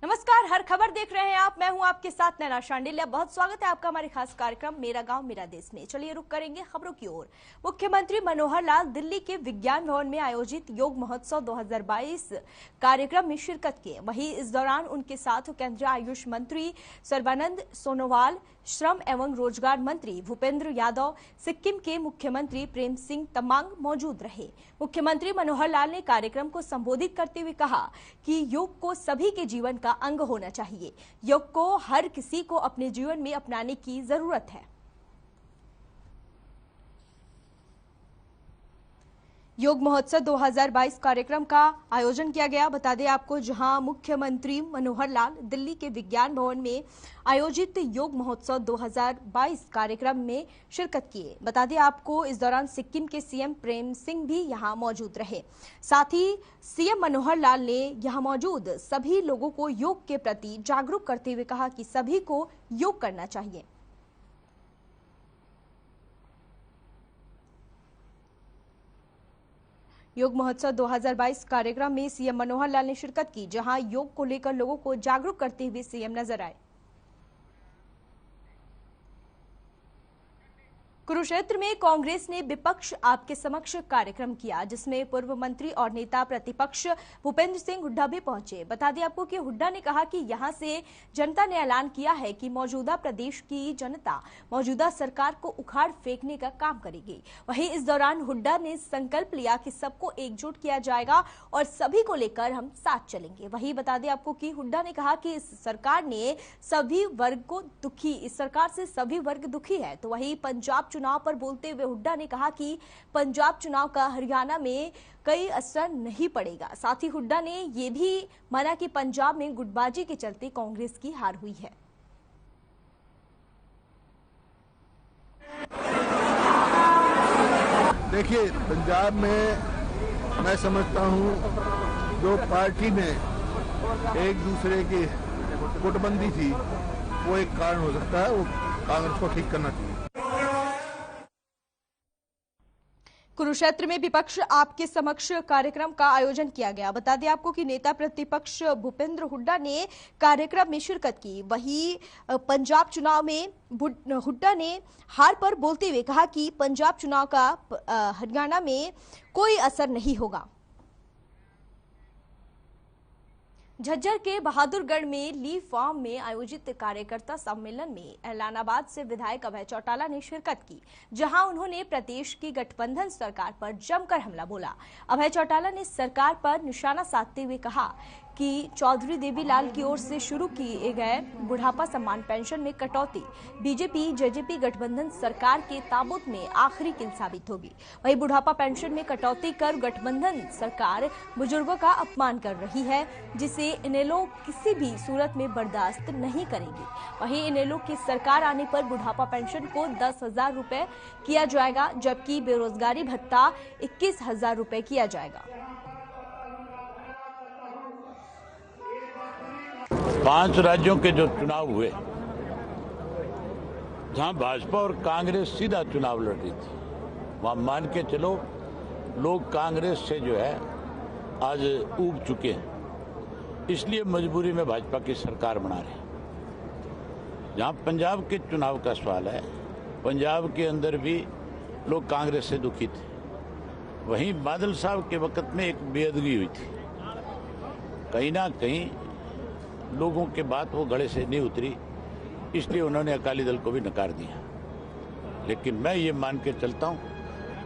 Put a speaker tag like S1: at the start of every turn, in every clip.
S1: नमस्कार, हर खबर देख रहे हैं आप। मैं हूं आपके साथ नैना शांडिल्य। बहुत स्वागत है आपका हमारे खास कार्यक्रम मेरा गांव मेरा देश में। चलिए रुक करेंगे खबरों की ओर। मुख्यमंत्री मनोहर लाल दिल्ली के विज्ञान भवन में आयोजित योग महोत्सव 2022 कार्यक्रम में शिरकत किए। वहीं इस दौरान उनके साथ केंद्रीय आयुष मंत्री सर्बानंद सोनोवाल, श्रम एवं रोजगार मंत्री भूपेंद्र यादव, सिक्किम के मुख्यमंत्री प्रेम सिंह तमांग मौजूद रहे। मुख्यमंत्री मनोहर लाल ने कार्यक्रम को संबोधित करते हुए कहा कि योग को सभी के जीवन का अंग होना चाहिए। योग को हर किसी को अपने जीवन में अपनाने की जरूरत है। योग महोत्सव 2022 कार्यक्रम का आयोजन किया गया। बता दें आपको, जहां मुख्यमंत्री मनोहर लाल दिल्ली के विज्ञान भवन में आयोजित योग महोत्सव 2022 कार्यक्रम में शिरकत किए। बता दें आपको, इस दौरान सिक्किम के सीएम प्रेम सिंह भी यहां मौजूद रहे। साथ ही सीएम मनोहर लाल ने यहां मौजूद सभी लोगों को योग के प्रति जागरूक करते हुए कहा कि सभी को योग करना चाहिए। योग महोत्सव 2022 कार्यक्रम में सीएम मनोहर लाल ने शिरकत की, जहां योग को लेकर लोगों को जागरूक करते हुए सीएम नजर आए। कुरुक्षेत्र में कांग्रेस ने विपक्ष आपके समक्ष कार्यक्रम किया, जिसमें पूर्व मंत्री और नेता प्रतिपक्ष भूपेंद्र सिंह हुड्डा भी पहुंचे। बता दें आपको कि हुड्डा ने कहा कि यहां से जनता ने ऐलान किया है कि मौजूदा प्रदेश की जनता मौजूदा सरकार को उखाड़ फेंकने का काम करेगी। वहीं इस दौरान हुड्डा ने संकल्प लिया कि सबको एकजुट किया जाएगा और सभी को लेकर हम साथ चलेंगे। वहीं बता दें आपको कि हुड्डा ने कहा कि इस सरकार से सभी वर्ग दुखी है। तो वहीं पंजाब चुनाव पर बोलते हुए हुड्डा ने कहा कि पंजाब चुनाव का हरियाणा में कोई असर नहीं पड़ेगा। साथ ही हुड्डा ने यह भी माना कि पंजाब में गुटबाजी के चलते कांग्रेस की हार हुई है।
S2: देखिए, पंजाब में मैं समझता हूं जो पार्टी में एक दूसरे की गुटबंदी थी वो एक कारण हो सकता है। वो कांग्रेस को ठीक करना चाहिए।
S1: कुरुक्षेत्र में विपक्ष आपके समक्ष कार्यक्रम का आयोजन किया गया। बता दें आपको कि नेता प्रतिपक्ष भूपेंद्र हुड्डा ने कार्यक्रम में शिरकत की। वहीं पंजाब चुनाव में हुड्डा ने हार पर बोलते हुए कहा कि पंजाब चुनाव का हरियाणा में कोई असर नहीं होगा। झज्जर के बहादुरगढ़ में ली फार्म में आयोजित कार्यकर्ता सम्मेलन में एलानाबाद से विधायक अभय चौटाला ने शिरकत की, जहां उन्होंने प्रदेश की गठबंधन सरकार पर जमकर हमला बोला। अभय चौटाला ने सरकार पर निशाना साधते हुए कहा कि चौधरी देवीलाल की ओर से शुरू किए गए बुढ़ापा सम्मान पेंशन में कटौती बीजेपी जेजेपी गठबंधन सरकार के ताबूत में आखिरी कील साबित होगी। वहीं बुढ़ापा पेंशन में कटौती कर गठबंधन सरकार बुजुर्गों का अपमान कर रही है, जिसे इनेलो किसी भी सूरत में बर्दाश्त नहीं करेगी। वहीं इनेलो की सरकार आने पर बुढ़ापा पेंशन को 10,000 रुपए किया जाएगा, जबकि बेरोजगारी भत्ता 21,000 रुपए किया जाएगा।
S3: 5 राज्यों के जो चुनाव हुए, जहां भाजपा और कांग्रेस सीधा चुनाव लड़ रही थी, वहां मान के चलो लोग कांग्रेस से जो है आज ऊब चुके हैं। इसलिए मजबूरी में भाजपा की सरकार बना रहे हैं। जहां पंजाब के चुनाव का सवाल है, पंजाब के अंदर भी लोग कांग्रेस से दुखी थे। वहीं बादल साहब के वक्त में एक बेअदबी हुई थी। कहीं ना कहीं लोगों के बात वो गले से नहीं उतरी, इसलिए उन्होंने अकाली दल को भी नकार दिया। लेकिन मैं ये मान के चलता हूँ,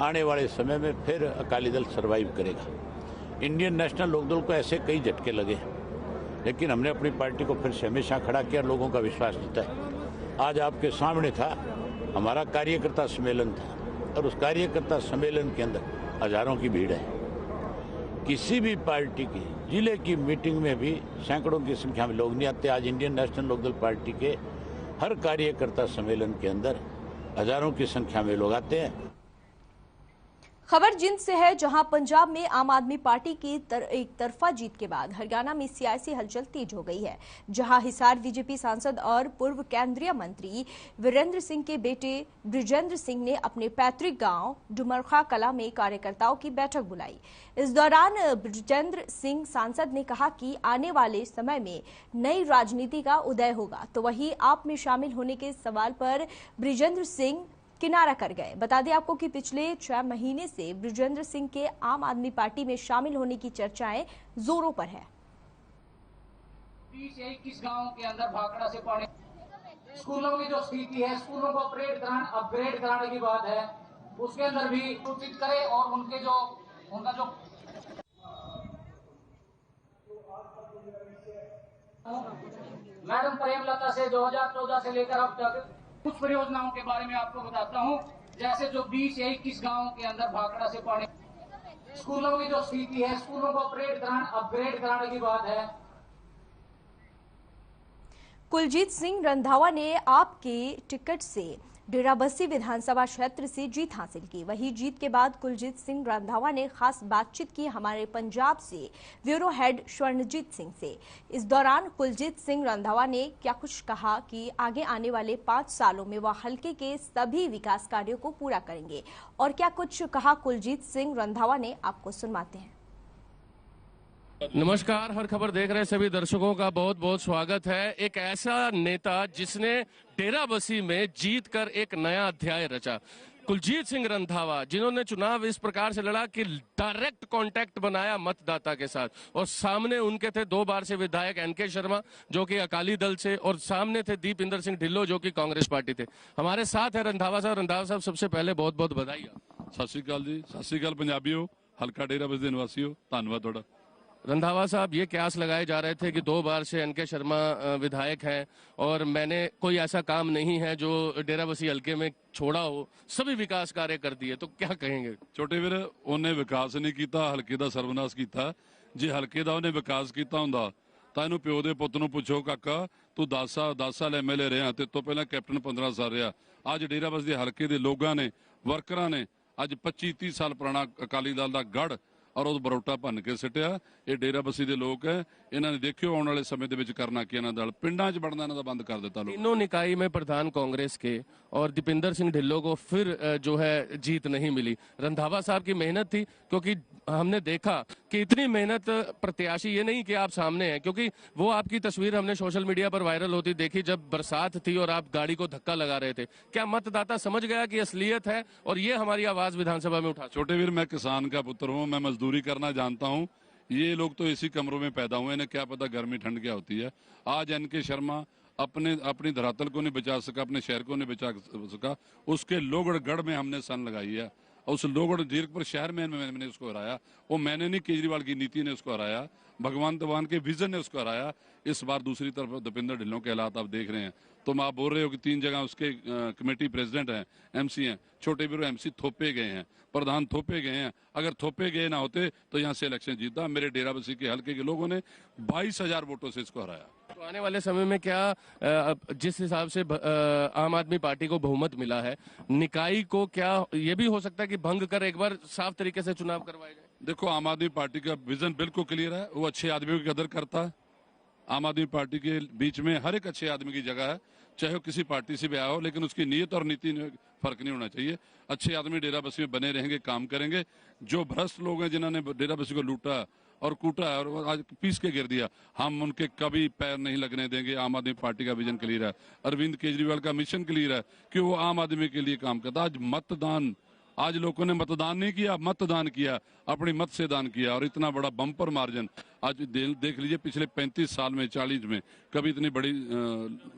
S3: आने वाले समय में फिर अकाली दल सर्वाइव करेगा। इंडियन नेशनल लोकदल को ऐसे कई झटके लगे, लेकिन हमने अपनी पार्टी को फिर से हमेशा खड़ा किया, लोगों का विश्वास जीता है। आज आपके सामने था हमारा कार्यकर्ता सम्मेलन था, और उस कार्यकर्ता सम्मेलन के अंदर हजारों की भीड़ है। किसी भी पार्टी की जिले की मीटिंग में भी सैकड़ों की संख्या में लोग नहीं आते। आज इंडियन नेशनल लोकदल पार्टी के हर कार्यकर्ता सम्मेलन के अंदर हजारों की संख्या में लोग आते हैं।
S1: खबर जिंद से है, जहां पंजाब में आम आदमी पार्टी की एक तरफा जीत के बाद हरियाणा में सियासी हलचल तेज हो गई है। जहां हिसार बीजेपी सांसद और पूर्व केंद्रीय मंत्री वीरेंद्र सिंह के बेटे बृजेंद्र सिंह ने अपने पैतृक गांव डुमरखा कला में कार्यकर्ताओं की बैठक बुलाई। इस दौरान बृजेंद्र सिंह सांसद ने कहा कि आने वाले समय में नई राजनीति का उदय होगा, तो वहीं आप में शामिल होने के सवाल पर बृजेंद्र सिंह किनारा कर गए। बता दें आपको कि पिछले 6 महीने से बृजेंद्र सिंह के आम आदमी पार्टी में शामिल होने की चर्चाएं जोरों पर है।
S4: 20-21 गांव के अंदर भाखड़ा से पानी, स्कूलों की जो स्थिति है, स्कूलों को अपग्रेड कराने की बात है, उसके अंदर भी सूचित करे और उनका जो मैडम प्रेमलता से 2014 से लेकर अब तक कुछ परियोजनाओं के बारे में आपको बताता हूं। जैसे जो 20-21 गांव के अंदर भाखड़ा से पानी, स्कूलों की जो स्थिति है, स्कूलों को अपग्रेड कराने की बात है।
S1: कुलजीत सिंह रंधावा ने आपके टिकट से डेराबस्सी विधानसभा क्षेत्र से जीत हासिल की। वहीं जीत के बाद कुलजीत सिंह रंधावा ने खास बातचीत की हमारे पंजाब से ब्यूरो हेड स्वर्णजीत सिंह से। इस दौरान कुलजीत सिंह रंधावा ने क्या कुछ कहा कि आगे आने वाले 5 सालों में वह हलके के सभी विकास कार्यों को पूरा करेंगे, और क्या कुछ कहा कुलजीत सिंह रंधावा ने, आपको सुनवाते हैं।
S5: नमस्कार, हर खबर देख रहे सभी दर्शकों का बहुत बहुत स्वागत है। एक ऐसा नेता जिसने डेराबस्सी में जीतकर एक नया अध्याय रचा, कुलजीत सिंह रंधावा, जिन्होंने चुनाव इस प्रकार से लड़ा कि डायरेक्ट कांटेक्ट बनाया मतदाता के साथ, और सामने उनके थे 2 बार से विधायक एनके शर्मा जो कि अकाली दल से, और सामने थे दीपिंदर सिंह ढिल्लो जो कि कांग्रेस पार्टी थे। हमारे साथ है रंधावा साहब। रंधावा साहब, सबसे पहले बहुत बहुत बधाई।
S6: सत श्री अकाल जी, सत श्री अकाल पंजाबियों, हल्का डेराबस्सी दे निवासियों, धन्यवाद थोड़ा।
S5: रंधावा साहब, ये क्यास लगाए जा रहे थे कि 2 बार से एनके शर्मा विधायक हैं और मैंने कोई ऐसा काम नहीं है जो डेराबस्सी हल्के में छोड़ा हो, सभी विकास कार्य कर दिए, तो क्या कहेंगे?
S6: छोटे वीर, उन्हें विकास नहीं किया, हल्के का सर्वनाश किया। जे हल्के का उन्हें विकास किया होंदा तां इहनूं प्यो दे पुत्त नूं पुछो, काका तू 10 साल MLA रहा, ते तो पहला कैप्टन 15 साल रहा। अज डेराबस्सी हल्के के लोगों ने, वर्करां ने अज 25-30 साल पुराना अकाली दल का गढ़ और उस बरोटा भन के सिटिया। ये डेराबस्सी के लोग है, इन्होंने देखियो आने वाले समय के करना कि इन्होंने दल पिंडां च बढ़ना इन्हों बंद कर दिता।
S5: तीनों निकाय में प्रधान कांग्रेस के और दीपिंदर सिंह ढिल्लो को फिर जो है जीत नहीं मिली। रंधावा साहब की मेहनत थी, क्योंकि हमने देखा कि इतनी मेहनत प्रत्याशी, ये नहीं कि आप सामने हैं, क्योंकि वो आपकी तस्वीर हमने सोशल मीडिया पर वायरल होती देखी जब बरसात थी और आप गाड़ी को धक्का लगा रहे थे। क्या मतदाता समझ गया कि असलियत है और ये हमारी आवाज विधानसभा में उठा?
S6: छोटे वीर, मैं किसान का पुत्र हूँ, मैं मजदूरी करना जानता हूँ। ये लोग तो इसी कमरों में पैदा हुए, इन्हें क्या पता गर्मी ठंड क्या होती है। आज एनके शर्मा अपनी धरातल को नहीं बचा सका, अपने शहर को नहीं बचा सका, उसके लोगढ़ में हमने सन लगाई है। उस लोगढ़ जीरकपुर शहर में मैंने उसको हराया। वो मैंने नहीं, केजरीवाल की नीति ने उसको हराया, भगवंत मान के विजन ने उसको हराया। इस बार दूसरी तरफ दीपिंदर ढिल्लों के हालात आप देख रहे हैं। तुम आप बोल रहे हो कि 3 जगह उसके कमेटी प्रेसिडेंट हैं, MC हैं। छोटे बीरो MC थोपे गए हैं, प्रधान थोपे गए हैं। अगर थोपे गए ना होते तो यहाँ से इलेक्शन जीता। मेरे डेराबस्सी के हल्के के लोगों ने 22,000 वोटों से इसको हराया।
S5: तो आने वाले समय में क्या, जिस हिसाब से आम आदमी पार्टी को बहुमत मिला है, निकाय को क्या ये भी हो सकता है कि भंग कर एक बार साफ तरीके से चुनाव करवाए जाए?
S6: देखो, आम आदमी पार्टी का विजन बिल्कुल क्लियर है, वो अच्छे आदमियों की कदर करता है। आम आदमी पार्टी के बीच में हर एक अच्छे आदमी की जगह है, चाहे वो किसी पार्टी से भी आया हो, लेकिन उसकी नीयत और नीति में फर्क नहीं होना चाहिए। अच्छे आदमी डेराबस्सी में बने रहेंगे, काम करेंगे। जो भ्रष्ट लोग हैं जिन्होंने डेराबस्सी को लूटा और कूटा है और आज पीस के गिर दिया, हम उनके कभी पैर नहीं लगने देंगे। आम आदमी पार्टी का विजन क्लियर है, अरविंद केजरीवाल का मिशन क्लियर है कि वो आम आदमी के लिए काम करता। आज लोगों ने मतदान नहीं किया, मतदान किया, अपनी मत से दान किया, और इतना बड़ा बम्पर मार्जिन आज देख लीजिए। पिछले 35 साल में, 40 में कभी इतनी बड़ी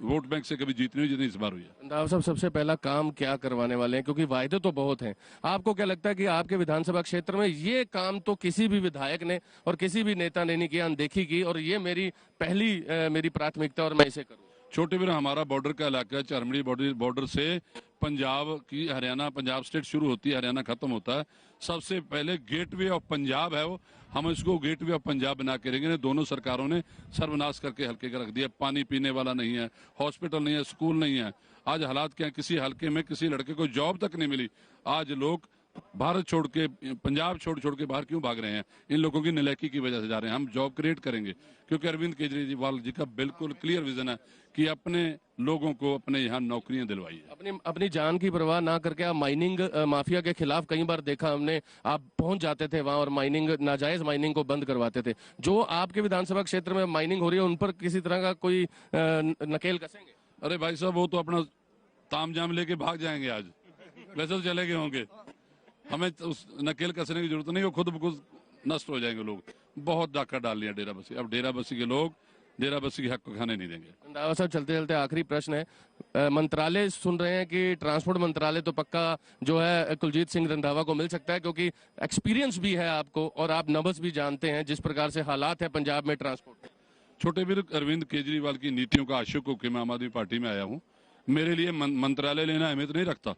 S6: वोट बैंक से कभी जीत नहीं हुई जितनी इस बार हुई है।
S5: रंधावा साहब, सबसे पहला काम क्या करवाने वाले हैं, क्योंकि वायदे तो बहुत हैं। आपको क्या लगता है कि आपके विधानसभा क्षेत्र में ये काम तो किसी भी विधायक ने और किसी भी नेता ने नहीं किया, अनदेखी की, और ये मेरी प्राथमिकता और मैं इसे करूँ?
S6: छोटे वीर, हमारा बॉर्डर का इलाका है, चरमड़ी बॉर्डर से पंजाब की हरियाणा, पंजाब स्टेट शुरू होती है, हरियाणा खत्म होता है। सबसे पहले गेटवे ऑफ पंजाब है वो, हम इसको गेटवे ऑफ पंजाब बना के रहेंगे। दोनों सरकारों ने सर्वनाश करके हल्के का रख दिया। पानी पीने वाला नहीं है, हॉस्पिटल नहीं है, स्कूल नहीं है। आज हालात क्या है, किसी हल्के में किसी लड़के को जॉब तक नहीं मिली। आज लोग भारत छोड़ के, पंजाब छोड़ के बाहर क्यों भाग रहे हैं? इन लोगों की नलायकी की वजह से जा रहे हैं। हम जॉब क्रिएट करेंगे, क्योंकि अरविंद केजरीवाल जी का बिल्कुल क्लियर विजन है कि अपने लोगों को अपने यहाँ नौकरियां दिलवाइए।
S5: अपनी जान की परवाह ना करके आप माइनिंग माफिया के खिलाफ कई बार देखा हमने, आप पहुंच जाते थे वहां और माइनिंग, नाजायज माइनिंग को बंद करवाते थे। जो आपके विधानसभा क्षेत्र में माइनिंग हो रही है, उन पर किसी तरह का कोई नकेल कसेंगे?
S6: अरे भाई साहब, वो तो अपना तामझाम लेके भाग जाएंगे आज, वैसे तो चले गए होंगे। हमें उस नकेल कसने की जरूरत नहीं, वो खुद ब खुद नष्ट हो जाएंगे लोग। बहुत डाका डाल लिया डेरा बस्सी, अब डेरा बस्सी के लोग डेरा बस्सी के हक को खाने नहीं देंगे।
S5: रंधावा साहब, चलते चलते आखिरी प्रश्न है। मंत्रालय सुन रहे हैं कि ट्रांसपोर्ट मंत्रालय तो पक्का जो है कुलजीत सिंह रंधावा को मिल सकता है, क्योंकि एक्सपीरियंस भी है आपको और आप नब्ज भी जानते हैं जिस प्रकार से हालात है पंजाब में ट्रांसपोर्ट।
S6: छोटे वीर अरविंद केजरीवाल की नीतियों का आशिक होकर मैं आम आदमी पार्टी में आया हूँ। मेरे लिए मंत्रालय लेना अहमियत नहीं रखता।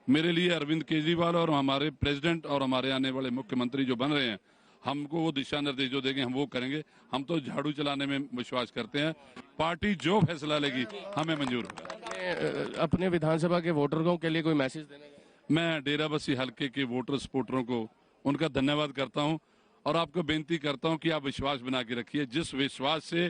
S6: मेरे लिए अरविंद केजरीवाल और हमारे प्रेसिडेंट और हमारे आने वाले मुख्यमंत्री जो बन रहे हैं, हमको वो दिशा निर्देश जो देंगे हम वो करेंगे। हम तो झाड़ू चलाने में विश्वास करते हैं। पार्टी जो फैसला लेगी हमें मंजूर होगा।
S5: अपने विधानसभा के वोटरों के लिए कोई मैसेज देने?
S6: मैं डेरा बस्सी हल्के के वोटर सपोर्टरों को उनका धन्यवाद करता हूं और आपको बेनती करता हूं कि आप विश्वास बना के रखिए। जिस विश्वास से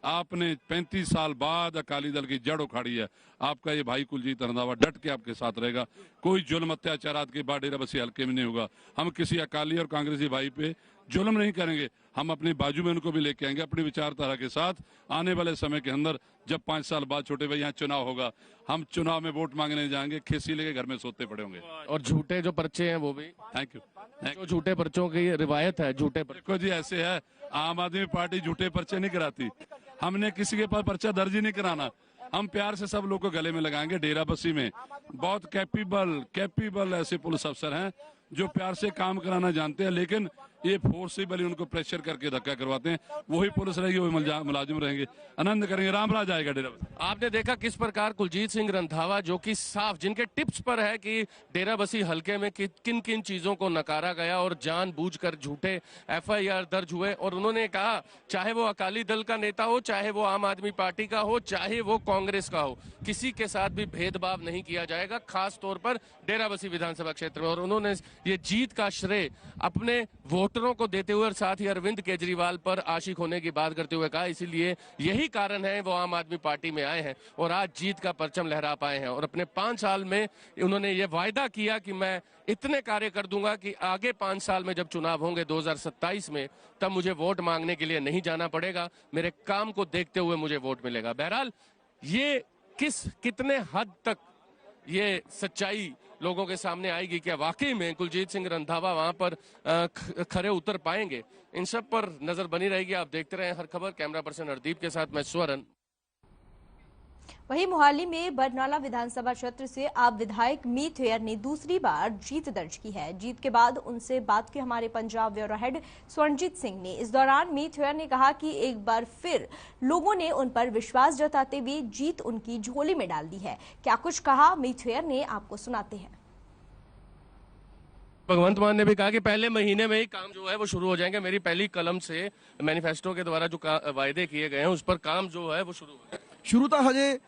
S6: आपने 35 साल बाद अकाली दल की जड़ उखाड़ी है, आपका ये भाई कुलजीत रंधावा डट के आपके साथ रहेगा। कोई जुल्म अत्याचार के बाद डेरा बस्सी हल्के में नहीं होगा। हम किसी अकाली और कांग्रेसी भाई पे जुल्म नहीं करेंगे। हम अपने बाजू में उनको भी लेके आएंगे अपनी विचारधारा के साथ। आने वाले समय के अंदर जब 5 साल बाद छोटे भाई यहाँ चुनाव होगा, हम चुनाव में वोट मांगने जाएंगे, खिस्सी लेके घर में सोते पड़े होंगे।
S5: और झूठे जो पर्चे हैं वो भी?
S6: Thank you.
S5: जो झूठे पर्चों की रिवायत है, झूठे
S6: देखो जी, ऐसे है, आम आदमी पार्टी झूठे पर्चे नहीं कराती। हमने किसी के पास पर्चा दर्ज ही नहीं कराना। हम प्यार से सब लोग को गले में लगाएंगे। डेरा बस्सी में बहुत कैपेबल ऐसे पुलिस अफसर हैं जो प्यार से काम कराना जानते हैं, लेकिन ये फोर्सिबली उनको प्रेशर करके धक्का करवाते हैं। वही पुलिस रहेगी, वही मुलाजिम रहेंगे। आनंद करेंगे, रामराज आएगा डेरा बस्सी।
S5: आपने देखा किस प्रकार कुलजीत सिंह रंधावा, जो कि साफ जिनके टिप्स पर है कि डेरा बस्सी हल्के में किन किन चीजों को नकारा गया और जानबूझकर झूठे FIR दर्ज हुए, और उन्होंने कहा चाहे वो अकाली दल का नेता हो, चाहे वो आम आदमी पार्टी का हो, चाहे वो कांग्रेस का हो, किसी के साथ भी भेदभाव नहीं किया जाएगा, खास तौर पर डेरा बस्सी विधानसभा क्षेत्र में। और उन्होंने ये जीत का श्रेय अपने वोटरों को देते हुए और साथ ही अरविंद केजरीवाल पर आशिक होने की बात करते हुए कहा, इसीलिए यही कारण है वो आम आदमी पार्टी में आए हैं और आज जीत का परचम लहरा पाए हैं। और अपने 5 साल में उन्होंने ये वायदा किया कि मैं इतने कार्य कर दूंगा कि आगे 5 साल में जब चुनाव होंगे 2027 में, तब मुझे वोट मांगने के लिए नहीं जाना पड़ेगा, मेरे काम को देखते हुए मुझे वोट मिलेगा। बहरहाल ये कितने हद तक ये सच्चाई लोगों के सामने आएगी, क्या वाकई में कुलजीत सिंह रंधावा वहां पर खरे उतर पाएंगे, इन सब पर नजर बनी रहेगी। आप देखते रहे हर खबर। कैमरा पर्सन हरदीप के साथ मैं स्वरण।
S1: वहीं मोहाली में बरनाला विधानसभा क्षेत्र से आप विधायक मीत हेयर ने दूसरी बार जीत दर्ज की है। जीत के बाद उनसे बात की हमारे पंजाब ब्यूरो हेड स्वर्णजीत सिंह ने। इस दौरान मीत हेयर ने कहा कि एक बार फिर लोगों ने उन पर विश्वास जताते हुए जीत उनकी झोली में डाल दी है। क्या कुछ कहा मीत हेयर ने, आपको सुनाते हैं।
S5: भगवंत मान ने भी कहा कि पहले महीने में ही काम जो है वो शुरू हो जाएंगे। मेरी पहली कलम से मैनिफेस्टो के द्वारा जो वायदे किए गए हैं उस पर काम जो है वो
S7: शुरू तो हजे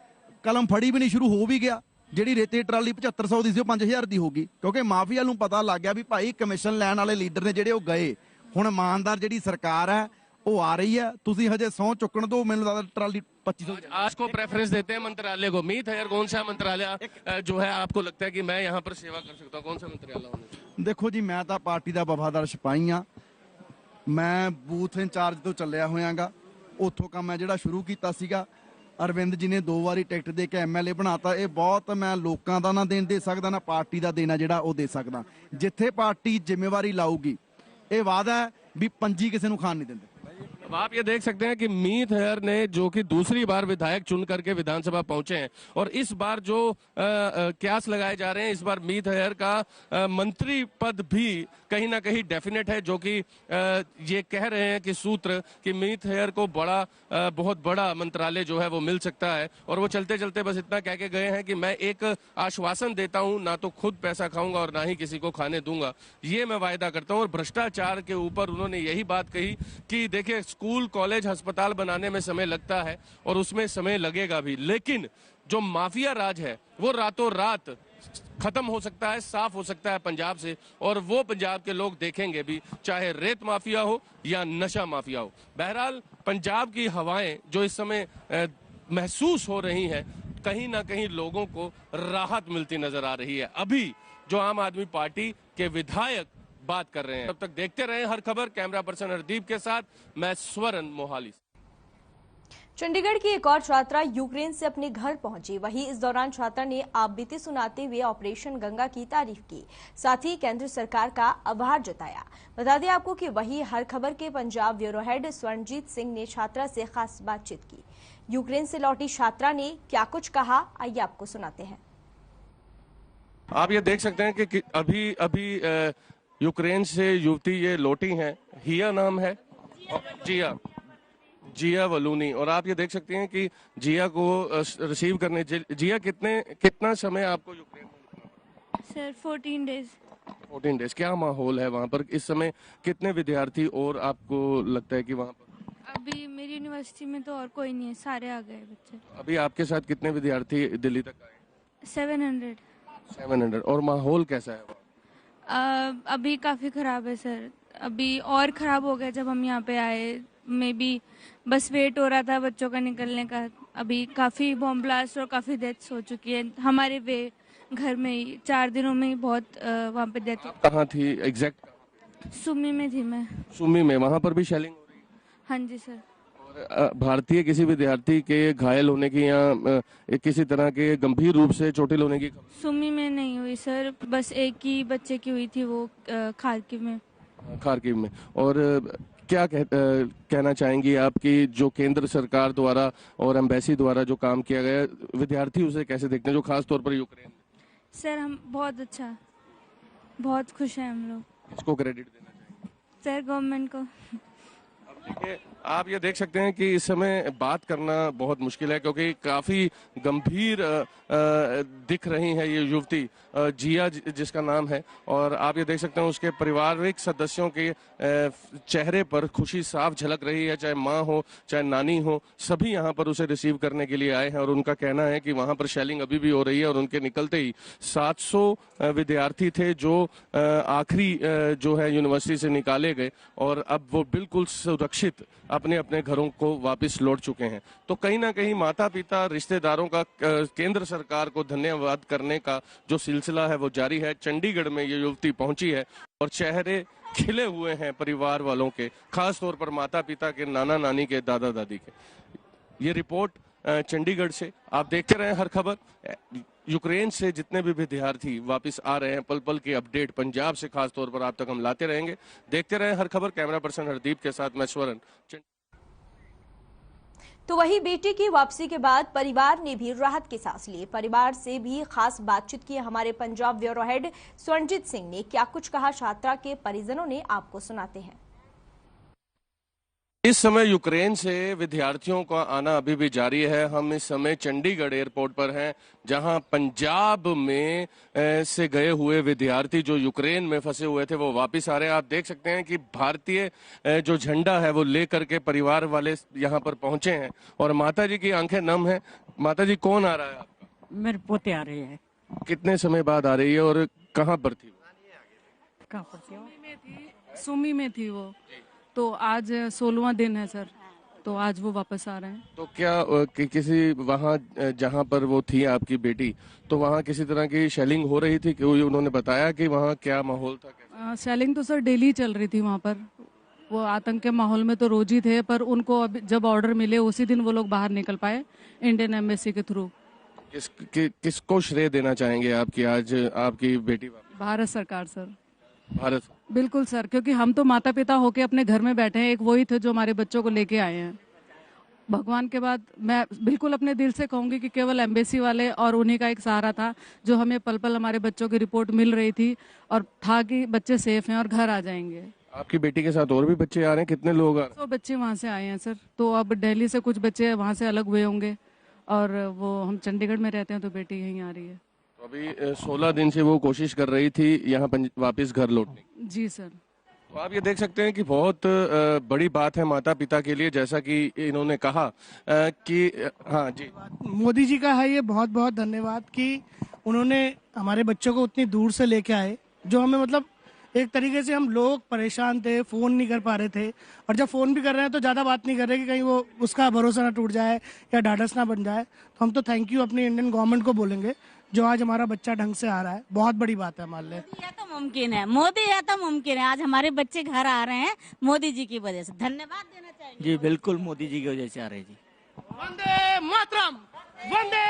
S7: कलम फड़ी भी नहीं, शुरू हो भी गया। ਜਿਹੜੀ ਰੇਤੇ ਟਰਾਲੀ 7500 ਦੀ ਸੀ ਉਹ 5000 ਦੀ ਹੋ ਗਈ, ਕਿਉਂਕਿ ਮਾਫੀਆ ਨੂੰ ਪਤਾ ਲੱਗ ਗਿਆ ਵੀ ਭਾਈ ਕਮਿਸ਼ਨ ਲੈਣ ਵਾਲੇ ਲੀਡਰ ਨੇ ਜਿਹੜੇ ਉਹ ਗਏ। ਹੁਣ ਇਮਾਨਦਾਰ ਜਿਹੜੀ ਸਰਕਾਰ ਹੈ ਉਹ ਆ ਰਹੀ ਹੈ, ਤੁਸੀਂ ਹਜੇ ਸਹੁੰ चुकन दो। ਮੈਨੂੰ ਲੱਗਦਾ ਟਰਾਲੀ 2500।
S5: आज को प्रेफरेंस देते हैं मंत्रालय को। मीत हेयर, कौन सा मंत्रालय जो है आपको लगता है कि मैं यहाँ पर सेवा कर सकता हूँ, कौन सा मंत्रालय होना चाहिए?
S7: देखो जी, मैं तो पार्टी का वफादार सिपाही हाँ। मैं बूथ इंचार्ज तो चलिया होयागा, उतों काम मैं जो शुरू किया। अरविंद जी ने 2 बारी टिकट दे के MLA बनाता। ये बहुत मैं लोगों का ना देन दे सकता, ना पार्टी का देना जोड़ा वो दे सकता। जिथे पार्टी जिम्मेवारी लाऊगी, ये वादा है भी पंजी किसी को खान नहीं देंगे।
S5: अब आप ये देख सकते हैं कि मीत हेयर ने, जो कि दूसरी बार विधायक चुन करके विधानसभा पहुंचे हैं, और इस बार जो क्यास लगाए जा रहे हैं, इस बार मीत हेयर का मंत्री पद भी कहीं ना कहीं डेफिनेट है, जो कि ये कह रहे हैं कि सूत्र कि मीत हेयर को बहुत बड़ा मंत्रालय जो है वो मिल सकता है। और वो चलते चलते बस इतना कह के गए हैं कि मैं एक आश्वासन देता हूं, ना तो खुद पैसा खाऊंगा और ना ही किसी को खाने दूंगा, ये मैं वायदा करता हूं। और भ्रष्टाचार के ऊपर उन्होंने यही बात कही कि देखिए, स्कूल, कॉलेज, अस्पताल बनाने में समय लगता है और उसमें समय लगेगा भी, लेकिन जो माफिया राज है वो रातों रात खत्म हो सकता है, साफ हो सकता है पंजाब से, और वो पंजाब के लोग देखेंगे भी, चाहे रेत माफिया हो या नशा माफिया हो। बहरहाल पंजाब की हवाएं जो इस समय महसूस हो रही हैं, कहीं ना कहीं लोगों को राहत मिलती नजर आ रही है। अभी जो आम आदमी पार्टी के विधायक बात कर रहे हैं, तब तक देखते रहे हर खबर। कैमरा पर्सन हरदीप के साथ मैं स्वरण, मोहाली।
S1: चंडीगढ़ की एक और छात्रा यूक्रेन से अपने घर पहुंची। वहीं इस दौरान छात्रा ने आपबीती सुनाते हुए ऑपरेशन गंगा की तारीफ की, साथ ही केंद्र सरकार का आभार जताया। बता दें आपको कि वही हर खबर के पंजाब ब्यूरो हेड स्वर्णजीत सिंह ने छात्रा से खास बातचीत की। यूक्रेन से लौटी छात्रा ने क्या कुछ कहा, आइए आपको सुनाते हैं।
S5: आप ये देख सकते हैं कि अभी यूक्रेन से युवती ये लौटी हैं। हिया नाम है, जिया वलूनी। और आप ये देख सकते हैं कि जिया को रिसीव करने, जिया कितना समय आपको यूक्रेन में?
S8: Sir 14 days.
S5: 14 डेज। क्या माहौल है वहाँ पर इस समय? कितने विद्यार्थी और आपको लगता है कि वहाँ पर?
S8: अभी मेरी यूनिवर्सिटी में तो और कोई नहीं है, सारे आ गए बच्चे।
S5: अभी आपके साथ कितने विद्यार्थी दिल्ली तक आए?
S8: 700।
S5: और माहौल कैसा है वहाँ?
S8: अभी काफ़ी ख़राब है सर। अभी और ख़राब हो गया जब हम यहाँ पे आए। मे बी बस वेट हो रहा था बच्चों का निकलने का। अभी काफ़ी बॉम्ब ब्लास्ट और काफ़ी डेथ्स हो चुकी है हमारे घर में ही। 4 दिनों में ही बहुत वहाँ पे डेथ।
S5: कहाँ थी एग्जैक्ट?
S8: सुमी में थी मैं।
S5: सुमी में? वहाँ पर भी शेलिंग हो रही है?
S8: हाँ जी सर।
S5: और भारतीय किसी विद्यार्थी के घायल होने की या किसी तरह के गंभीर रूप से चोटिल होने की?
S8: सुमी में नहीं हुई सर, बस एक ही बच्चे की हुई थी, वो खारकिव में। और क्या कहना चाहेंगी आपकी जो केंद्र सरकार द्वारा और एम्बेसी द्वारा जो काम किया गया, विद्यार्थी उसे कैसे देखते हैं, जो खास तौर पर यूक्रेन में? सर हम बहुत खुश हैं हम लोग।
S5: किसको क्रेडिट देना चाहिए?
S8: सर गवर्नमेंट को।
S5: देखिए, आप ये देख सकते हैं कि इस समय बात करना बहुत मुश्किल है, क्योंकि काफी गंभीर दिख रही है ये युवती, जिया जिसका नाम है। और आप ये देख सकते हैं उसके पारिवारिक सदस्यों के चेहरे पर खुशी साफ झलक रही है, चाहे माँ हो चाहे नानी हो, सभी यहाँ पर उसे रिसीव करने के लिए आए हैं। और उनका कहना है कि वहाँ पर शेलिंग अभी भी हो रही है, और उनके निकलते ही 700 विद्यार्थी थे जो आखिरी जो है यूनिवर्सिटी से निकाले गए, और अब वो बिल्कुल सुरक्षित अपने अपने घरों को वापस लौट चुके हैं। तो कहीं ना कहीं माता पिता, रिश्तेदारों का केंद्र सरकार को धन्यवाद करने का जो सिलसिला है वो जारी है। चंडीगढ़ में ये युवती पहुंची है और चेहरे खिले हुए हैं परिवार वालों के, खास तौर पर माता पिता के, नाना नानी के, दादा दादी के। ये रिपोर्ट चंडीगढ़ से। आप देखते रहे हर खबर। यूक्रेन से जितने भी विद्यार्थी वापस आ रहे हैं, पल पल की अपडेट पंजाब से खास तौर पर आप तक हम लाते रहेंगे। देखते रहे हर खबर। कैमरा पर्सन हरदीप के साथ मैं स्वरण।
S1: तो वही बेटी की वापसी के बाद परिवार ने भी राहत की सांस ली। परिवार से भी खास बातचीत की हमारे पंजाब ब्यूरो हेड स्वर्णजीत सिंह ने। क्या कुछ कहा छात्रा के परिजनों ने, आपको सुनाते हैं।
S5: इस समय यूक्रेन से विद्यार्थियों का आना अभी भी जारी है। हम इस समय चंडीगढ़ एयरपोर्ट पर हैं, जहां पंजाब में से गए हुए विद्यार्थी जो यूक्रेन में फंसे हुए थे वो वापस आ रहे हैं। आप देख सकते हैं कि भारतीय जो झंडा है वो लेकर के परिवार वाले यहां पर पहुंचे हैं, और माता जी की आंखें नम हैं। माता जी, कौन आ रहा है आपका?
S9: मेरे पोते आ रहे हैं।
S5: कितने समय बाद आ रही है और कहाँ पर थी?
S9: सुमी में थी वो, तो आज 16वां दिन है सर, तो आज वो वापस आ रहे हैं।
S5: तो क्या किसी वहाँ जहाँ पर वो थी आपकी बेटी, तो वहाँ किसी तरह की शेलिंग हो रही थी? क्योंकि उन्होंने बताया कि वहाँ क्या माहौल था?
S9: शेलिंग तो सर डेली चल रही थी वहाँ पर। वो आतंक के माहौल में तो रोज ही थे, पर उनको अभी जब ऑर्डर मिले उसी दिन वो लोग बाहर निकल पाए इंडियन एम्बेसी के थ्रू।
S5: किसको श्रेय देना चाहेंगे आपकी आज आपकी बेटी?
S9: भारत सरकार सर।
S5: भारत?
S9: बिल्कुल सर, क्योंकि हम तो माता पिता होके अपने घर में बैठे हैं, एक वही थे जो हमारे बच्चों को लेके आए हैं। भगवान के बाद मैं बिल्कुल अपने दिल से कहूंगी कि केवल एम्बेसी वाले और उन्हीं का एक सहारा था, जो हमें पल पल हमारे बच्चों की रिपोर्ट मिल रही थी और था कि बच्चे सेफ हैं और घर आ जाएंगे।
S5: आपकी बेटी के साथ और भी बच्चे आ रहे हैं? कितने लोग आ रहे हैं?
S9: 100 बच्चे वहाँ से आए हैं सर। तो अब दिल्ली से कुछ बच्चे वहाँ से अलग हुए होंगे, और वो हम चंडीगढ़ में रहते हैं, तो बेटी यहीं आ रही है।
S5: तो अभी 16 दिन से वो कोशिश कर रही थी यहाँ वापस घर लौटने की।
S9: जी सर।
S5: तो आप ये देख सकते हैं कि बहुत बड़ी बात है माता पिता के लिए, जैसा कि इन्होंने कहा कि हाँ जी,
S10: मोदी जी का है ये बहुत बहुत धन्यवाद कि उन्होंने हमारे बच्चों को उतनी दूर से लेके आए, जो हमें मतलब एक तरीके से हम लोग परेशान थे, फ़ोन नहीं कर पा रहे थे, और जब फ़ोन भी कर रहे हैं तो ज़्यादा बात नहीं कर रहे कि कहीं वो उसका भरोसा ना टूट जाए या ढाढ़स ना बन जाए। तो हम तो थैंक यू अपनी इंडियन गवर्नमेंट को बोलेंगे जो आज हमारा बच्चा ढंग से आ रहा है, बहुत बड़ी बात है हमारे लिए।
S11: यह तो मुमकिन है, मोदी है तो मुमकिन है। आज हमारे बच्चे घर आ रहे हैं मोदी जी की वजह से, धन्यवाद देना चाहेंगे।
S12: जी बिल्कुल, मोदी जी की वजह से आ रहे हैं जी।
S5: वंदे मातरम, वंदे।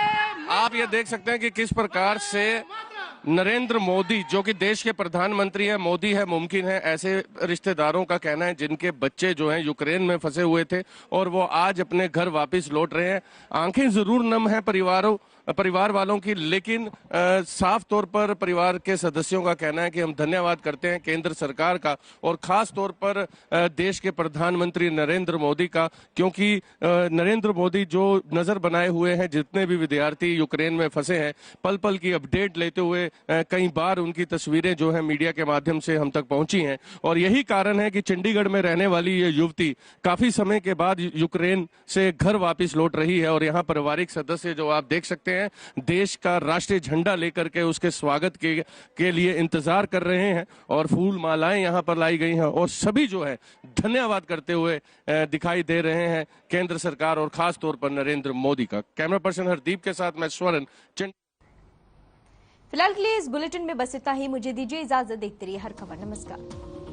S5: आप ये देख सकते हैं कि किस प्रकार से नरेंद्र मोदी, जो कि देश के प्रधानमंत्री हैं, मोदी है मुमकिन है, ऐसे रिश्तेदारों का कहना है जिनके बच्चे जो हैं यूक्रेन में फंसे हुए थे और वो आज अपने घर वापस लौट रहे हैं। आंखें जरूर नम है परिवार वालों की, लेकिन साफ तौर पर परिवार के सदस्यों का कहना है कि हम धन्यवाद करते हैं केंद्र सरकार का और खास तौर पर देश के प्रधानमंत्री नरेंद्र मोदी का, क्योंकि नरेंद्र मोदी जो नजर बनाए हुए हैं जितने भी विद्यार्थी यूक्रेन में फंसे हैं, पल पल की अपडेट लेते हुए कई बार उनकी तस्वीरें जो है मीडिया के माध्यम से हम तक पहुंची हैं। और यही कारण है कि चंडीगढ़ में रहने वाली ये युवती काफी समय के बाद यूक्रेन से घर वापस लौट रही है और यहाँ पारिवारिक सदस्य जो आप देख सकते हैं देश का राष्ट्रीय झंडा लेकर के उसके स्वागत के लिए इंतजार कर रहे हैं और फूल मालाएं यहाँ पर लाई गई हैं और सभी जो है धन्यवाद करते हुए दिखाई दे रहे हैं केंद्र सरकार और खास तौर पर नरेंद्र मोदी का। कैमरा पर्सन हरदीप के साथ मैं स्वर्ण।
S1: फिलहाल के लिए इस बुलेटिन में बस इतना ही। मुझे दीजिए इजाजत। देखते रहिए हर खबर। नमस्कार।